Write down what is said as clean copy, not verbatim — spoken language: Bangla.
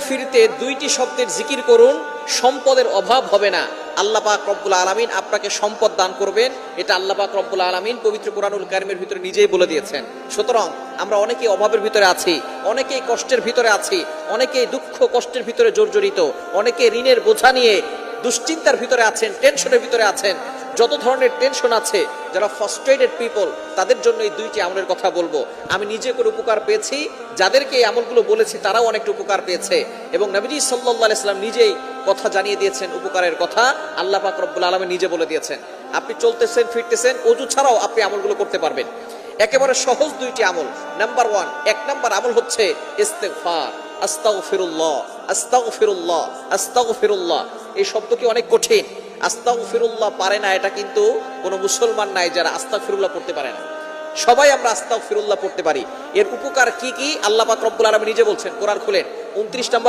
ফিরতে দুইটি শব্দের জিকির করুন, সম্পদের অভাব হবে না। আল্লাহ পাক রব্বুল আলামিন আপনাকে সম্পদ দান করবেন, এটা আল্লাহ পাক রব্বুল আলামিন পবিত্র কোরআনুল কারীমের ভিতরে নিজেই বলে দিয়েছেন। সুতরাং আমরা অনেকেই অভাবের ভিতরে আছি, অনেকেই কষ্টের ভিতরে আছি, অনেকেই দুঃখ কষ্টের ভিতরে জর্জরিত, অনেকে ঋণের বোঝা নিয়ে দুশ্চিন্তার ভিতরে আছেন, টেনশনের ভিতরে আছেন। যত ধরনের টেনশন আছে, যারা ফ্রাস্ট্রেটেড পিপল, তাদের জন্য এই দুইটি আমলের কথা বলবো। আমি নিজে করে উপকার পেয়েছি, যাদেরকে এই আমলগুলো বলেছি তারাও অনেকটা উপকার পেয়েছে, এবং নবীজি সাল্লাল্লাহু আলাইহি সাল্লাম নিজেই কথা জানিয়ে দিয়েছেন উপকারের কথা। আল্লাহ পাক রব্বুল আলামিন নিজে বলে দিয়েছেন। আপনি চলতেছেন ফিরতেছেন, ওযু ছাড়াও আপনি আমলগুলো করতে পারবেন। একেবারে সহজ দুইটি আমল। নাম্বার 1, এক নাম্বার আমল হচ্ছে ইস্তেগফার। আস্তাগফিরুল্লাহ, আস্তাগফিরুল্লাহ, আস্তাগফিরুল্লাহ। এই শব্দ কি অনেক কঠিন। আস্তাগফিরুল্লাহ পারে না এটা কিন্তু কোনো মুসলমান নাই যারা আস্তাগফিরুল্লাহ পড়তে পারে না। সবাই আমরা আস্তাগফিরুল্লাহ পড়তে পারি। এর উপকার কি কি আল্লাহ পাক রব্বুল আলামিন নিজে বলছেন। কোরআন খুলেন 29 নম্বর